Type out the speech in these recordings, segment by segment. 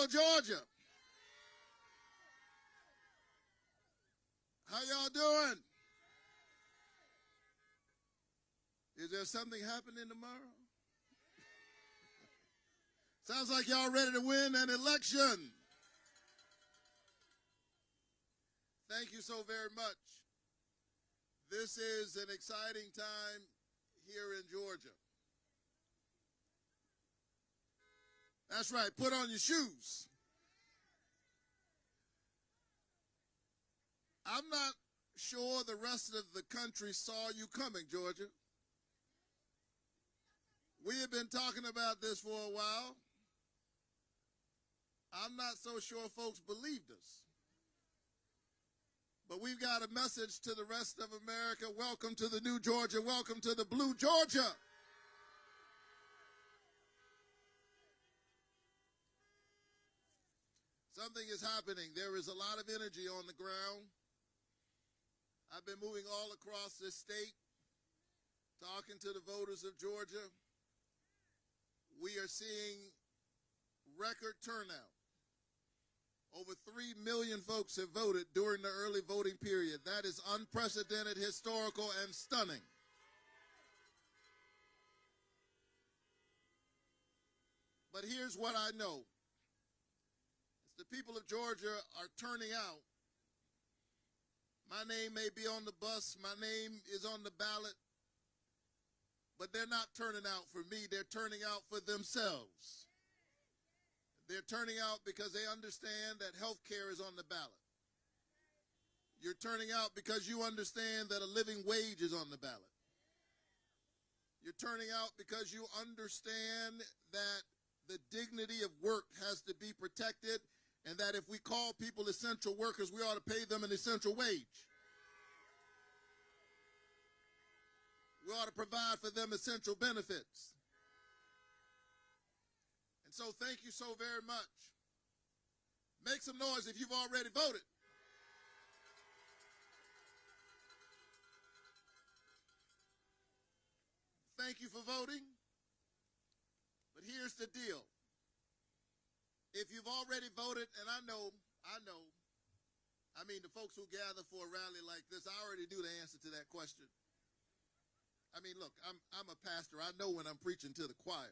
of Georgia. How y'all doing? Is there something happening tomorrow? Sounds like y'all ready to win an election. Thank you so very much. This is an exciting time here in Georgia. That's right, put on your shoes. I'm not sure the rest of the country saw you coming, Georgia. We have been talking about this for a while. I'm not so sure folks believed us. But we've got a message to the rest of America. Welcome to the new Georgia. Welcome to the blue Georgia. Something is happening. There is a lot of energy on the ground. I've been moving all across this state, talking to the voters of Georgia. We are seeing record turnout. Over 3 million folks have voted during the early voting period. That is unprecedented, historical, and stunning. But here's what I know. As the people of Georgia are turning out, my name may be on the bus, my name is on the ballot, but they're not turning out for me, they're turning out for themselves. They're turning out because they understand that health care is on the ballot. You're turning out because you understand that a living wage is on the ballot. You're turning out because you understand that the dignity of work has to be protected, and that if we call people essential workers, we ought to pay them an essential wage. We ought to provide for them essential benefits. And so thank you so very much. Make some noise if you've already voted. Thank you for voting. But here's the deal. If you've already voted, and I know, the folks who gather for a rally like this, I already knew the answer to that question. Look, I'm a pastor. I know when I'm preaching to the choir.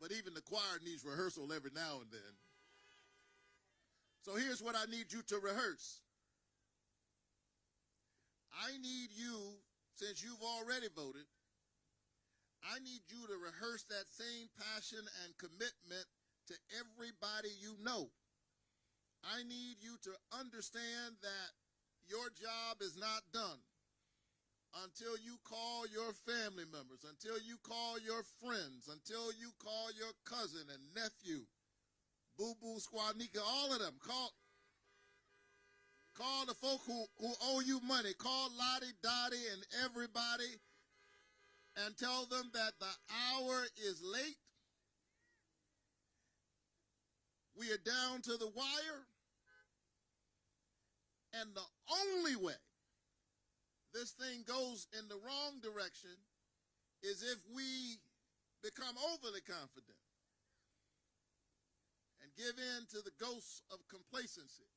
But even the choir needs rehearsal every now and then. So here's what I need you to rehearse. I need you, since you've already voted, I need you to rehearse that same passion and commitment to everybody you know. I need you to understand that your job is not done until you call your family members, until you call your friends, until you call your cousin and nephew, boo-boo, squanika, all of them. Call the folk who owe you money. Call Lottie, Dottie, and everybody, and tell them that the hour is late. We are down to the wire. And the only way this thing goes in the wrong direction is if we become overly confident and give in to the ghosts of complacency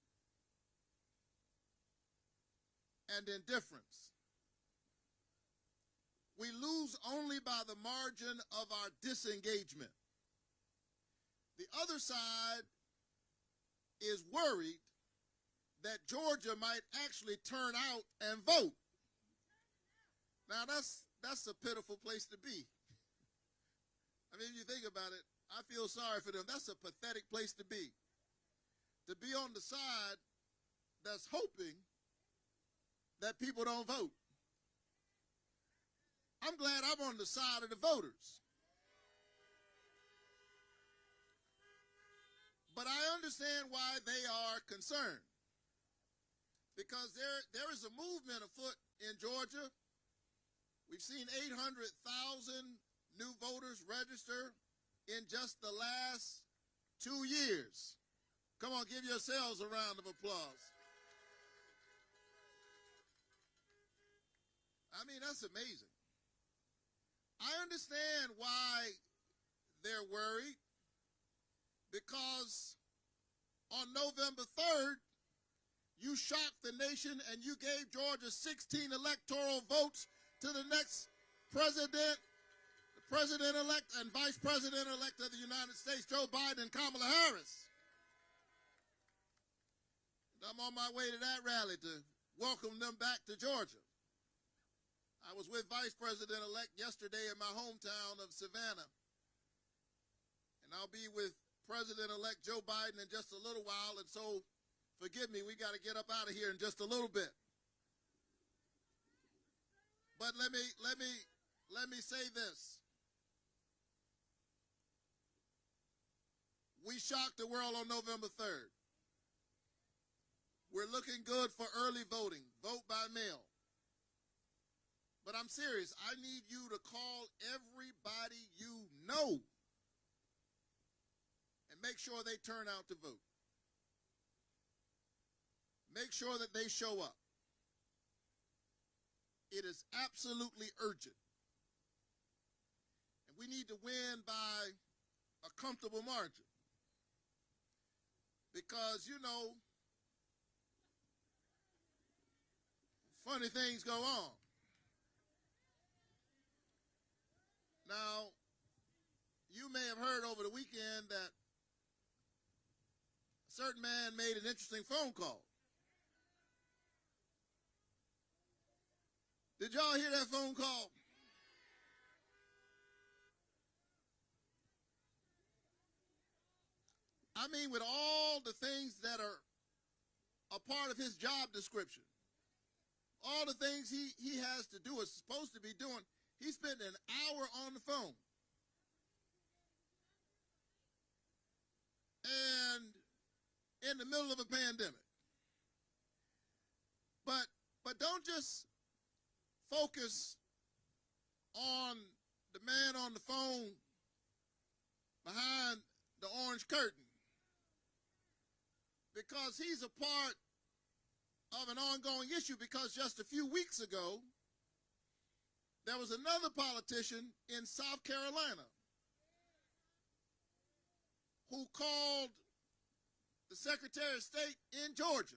and indifference. We lose only by the margin of our disengagement. The other side is worried that Georgia might actually turn out and vote. Now, that's a pitiful place to be. If you think about it, I feel sorry for them. That's a pathetic place to be. To be on the side that's hoping that people don't vote. I'm glad I'm on the side of the voters. But I understand why they are concerned. Because there is a movement afoot in Georgia. We've seen 800,000 new voters register in just the last 2 years. Come on, give yourselves a round of applause. That's amazing. I understand why they're worried. because on November 3rd, you shocked the nation and you gave Georgia 16 electoral votes to the next president, the president-elect and vice president-elect of the United States, Joe Biden and Kamala Harris. And I'm on my way to that rally to welcome them back to Georgia. I was with Vice President-elect yesterday in my hometown of Savannah, and I'll be with President-elect Joe Biden in just a little while, and so forgive me, we got to get up out of here in just a little bit. But let me say this. We shocked the world on November 3rd. We're looking good for early voting, vote by mail. But I'm serious, I need you to call everybody you know and make sure they turn out to vote. Make sure that they show up. It is absolutely urgent. And we need to win by a comfortable margin. Because, you know, funny things go on. Now, you may have heard over the weekend that a certain man made an interesting phone call. Did y'all hear that phone call? I mean, with all the things that are a part of his job description, all the things he has to do, is supposed to be doing, he spent an hour on the phone. And in the middle of a pandemic. But don't just focus on the man on the phone behind the orange curtain, because he's a part of an ongoing issue. Because just a few weeks ago, there was another politician in South Carolina who called the Secretary of State in Georgia.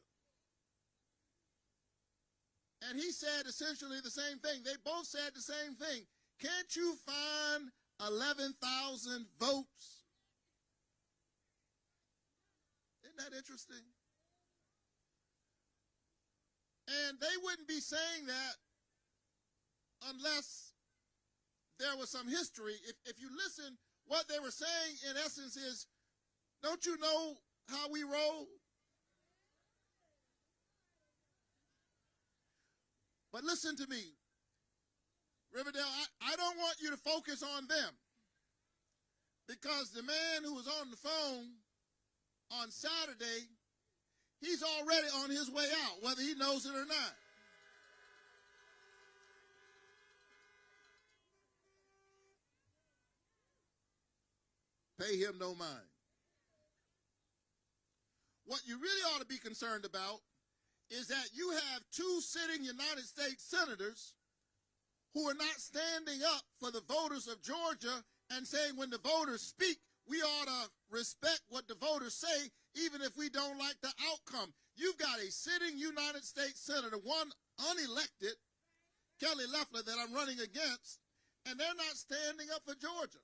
And he said essentially the same thing. They both said the same thing. Can't you find 11,000 votes? Isn't that interesting? And they wouldn't be saying that unless there was some history. If you listen, what they were saying in essence is, don't you know how we roll? But listen to me, Riverdale, I don't want you to focus on them, because the man who was on the phone on Saturday, he's already on his way out, whether he knows it or not. Pay him no mind. What you really ought to be concerned about is that you have two sitting United States senators who are not standing up for the voters of Georgia and saying, when the voters speak, we ought to respect what the voters say, even if we don't like the outcome. You've got a sitting United States senator, one unelected, Kelly Loeffler, that I'm running against, and they're not standing up for Georgia.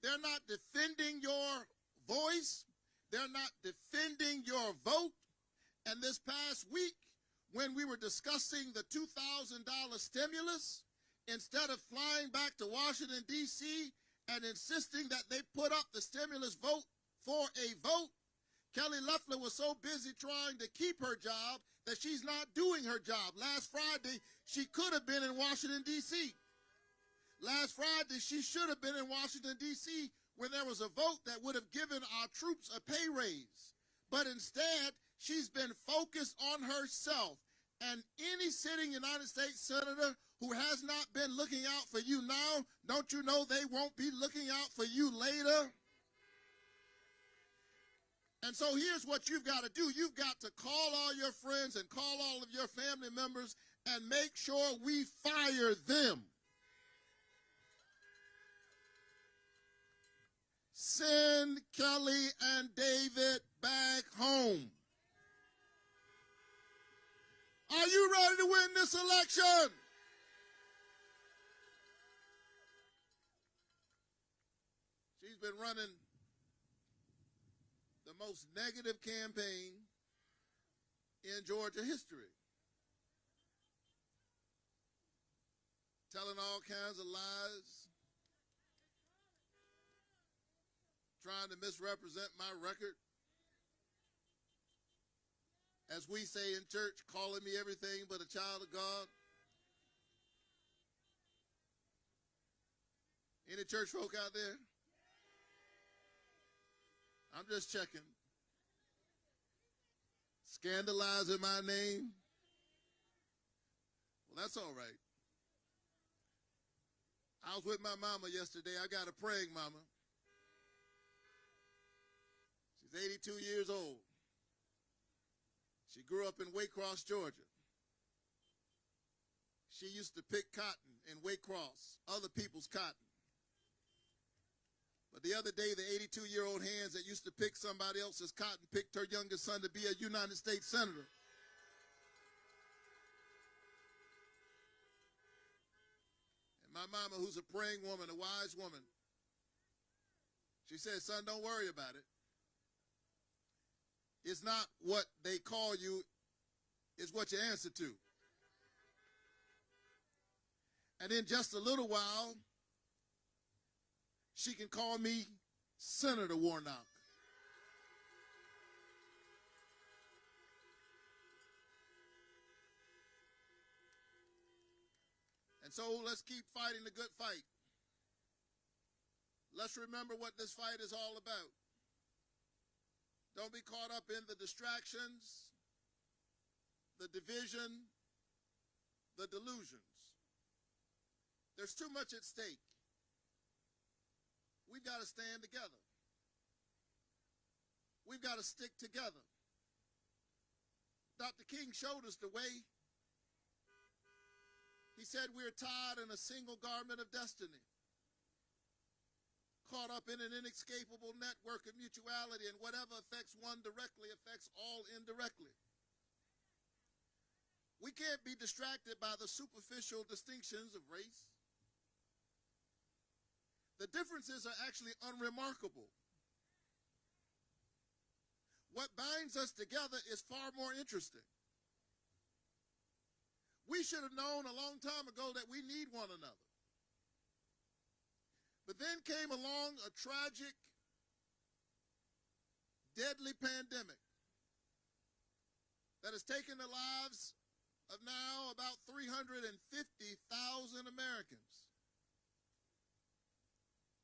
They're not defending your voice. They're not defending your vote. And this past week, when we were discussing the $2,000 stimulus, instead of flying back to Washington, D.C., and insisting that they put up the stimulus vote for a vote, Kelly Loeffler was so busy trying to keep her job that she's not doing her job. Last Friday, she could have been in Washington, D.C. Last Friday, she should have been in Washington, D.C., when there was a vote that would have given our troops a pay raise. But instead, she's been focused on herself. And any sitting United States senator who has not been looking out for you now, don't you know they won't be looking out for you later? And so here's what you've got to do. You've got to call all your friends and call all of your family members and make sure we fire them. Send Kelly and David back home. Are you ready to win this election? She's been running the most negative campaign in Georgia history, telling all kinds of lies, trying to misrepresent my record. As we say in church, calling me everything but a child of God. Any church folk out there? I'm just checking. Scandalizing my name? Well, that's all right. I was with my mama yesterday. I got a praying mama. She's 82 years old. She grew up in Waycross, Georgia. She used to pick cotton in Waycross, other people's cotton. But the other day, the 82-year-old hands that used to pick somebody else's cotton picked her youngest son to be a United States Senator. And my mama, who's a praying woman, a wise woman, she said, son, don't worry about it. It's not what they call you, it's what you answer to. And in just a little while, she can call me Senator Warnock. And so let's keep fighting the good fight. Let's remember what this fight is all about. Don't be caught up in the distractions, the division, the delusions. There's too much at stake. We've got to stand together. We've got to stick together. Dr. King showed us the way. He said we're tied in a single garment of destiny, caught up in an inescapable network of mutuality, and whatever affects one directly affects all indirectly. We can't be distracted by the superficial distinctions of race. The differences are actually unremarkable. What binds us together is far more interesting. We should have known a long time ago that we need one another. But then came along a tragic, deadly pandemic that has taken the lives of now about 350,000 Americans,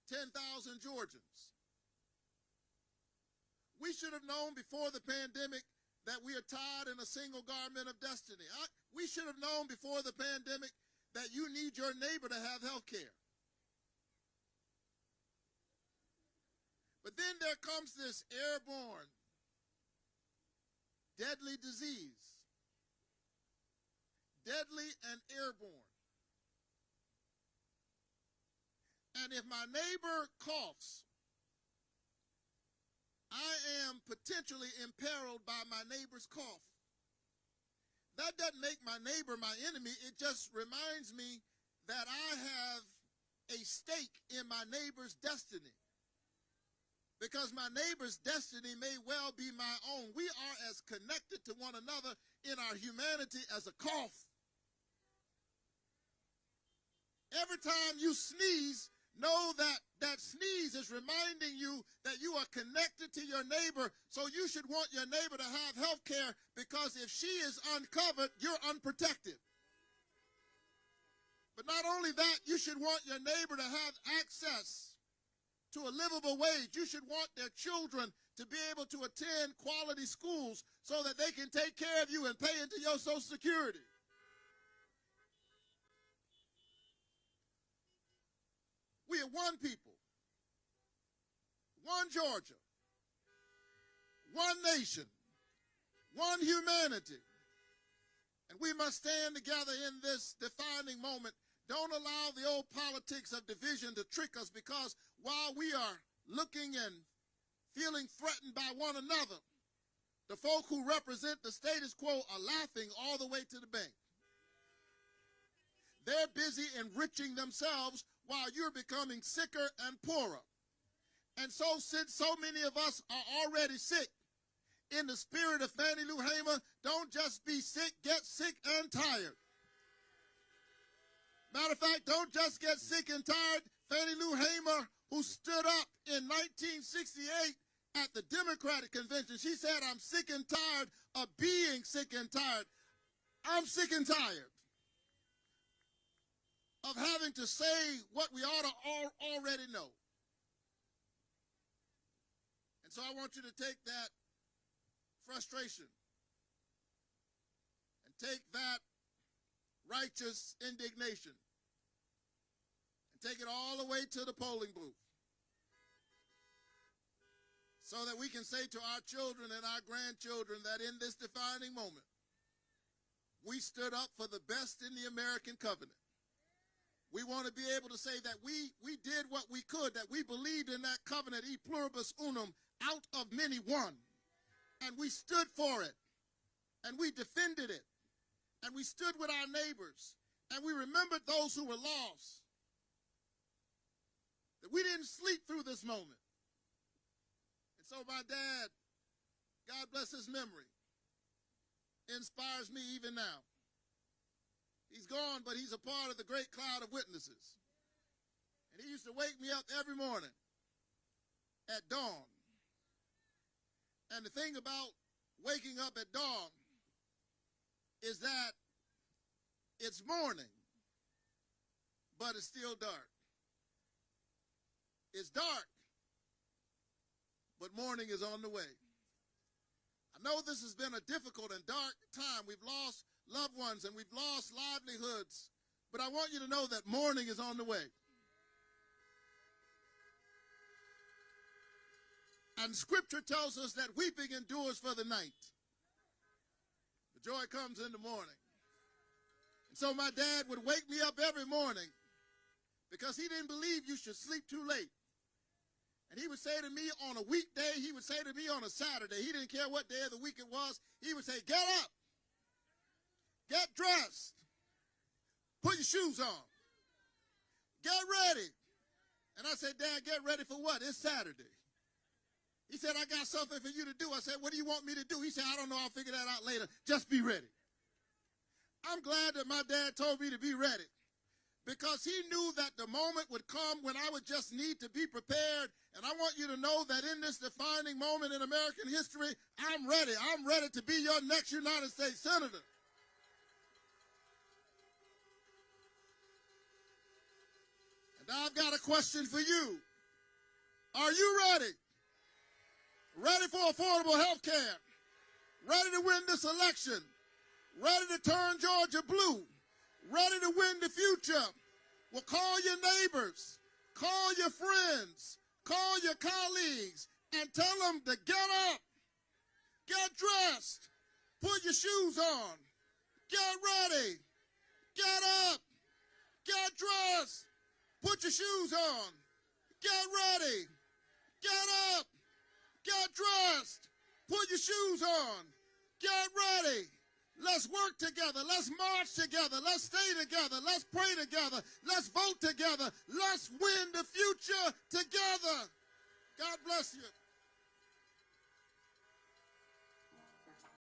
10,000 Georgians. We should have known before the pandemic that we are tied in a single garment of destiny. We should have known before the pandemic that you need your neighbor to have health care. But then there comes this airborne, deadly disease. Deadly and airborne. And if my neighbor coughs, I am potentially imperiled by my neighbor's cough. That doesn't make my neighbor my enemy. It just reminds me that I have a stake in my neighbor's destiny. Because my neighbor's destiny may well be my own. We are as connected to one another in our humanity as a cough. Every time you sneeze, know that that sneeze is reminding you that you are connected to your neighbor, so you should want your neighbor to have health care, because if she is uncovered, you're unprotected. But not only that, you should want your neighbor to have access to a livable wage. You should want their children to be able to attend quality schools so that they can take care of you and pay into your Social Security. We are one people, one Georgia, one nation, one humanity. And we must stand together in this defining moment. Don't allow the old politics of division to trick us, because while we are looking and feeling threatened by one another. The folk who represent the status quo are laughing all the way to the bank. They're busy enriching themselves while you're becoming sicker and poorer. And so since so many of us are already sick, in the spirit of Fannie Lou Hamer, don't just be sick, get sick and tired. Matter of fact, don't just get sick and tired. Fannie Lou Hamer, who stood up in 1968 at the Democratic Convention, she said, I'm sick and tired of being sick and tired. I'm sick and tired of having to say what we ought to already know. And so I want you to take that frustration and take that righteous indignation and take it all the way to the polling booth so that we can say to our children and our grandchildren that in this defining moment, we stood up for the best in the American covenant. We want to be able to say that we did what we could, that we believed in that covenant, e pluribus unum, out of many one. And we stood for it, and we defended it, and we stood with our neighbors, and we remembered those who were lost. That we didn't sleep through this moment. And so my dad, God bless his memory, inspires me even now. He's gone, but he's a part of the great cloud of witnesses. And he used to wake me up every morning at dawn. And the thing about waking up at dawn is that it's morning, but it's still dark. It's dark, but morning is on the way. I know this has been a difficult and dark time. We've lost loved ones and we've lost livelihoods, but I want you to know that morning is on the way. And Scripture tells us that weeping endures for the night. The joy comes in the morning. And so my dad would wake me up every morning because he didn't believe you should sleep too late. And he would say to me on a weekday, he would say to me on a Saturday, he didn't care what day of the week it was, he would say, get up, get dressed, put your shoes on, get ready. And I said, Dad, get ready for what? It's Saturday. He said, I got something for you to do. I said, what do you want me to do? He said, I don't know. I'll figure that out later. Just be ready. I'm glad that my dad told me to be ready because he knew that the moment would come when I would just need to be prepared. And I want you to know that in this defining moment in American history, I'm ready. I'm ready to be your next United States Senator. And I've got a question for you. Are you ready? Ready for affordable health care, ready to win this election, ready to turn Georgia blue, ready to win the future. Well, call your neighbors, call your friends, call your colleagues, and tell them to get up, get dressed, put your shoes on, get ready, get up, get dressed, put your shoes on, get ready, get up, get dressed, put your shoes on, get ready. Let's work together. Let's march together. Let's stay together. Let's pray together. Let's vote together. Let's win the future together. God bless you.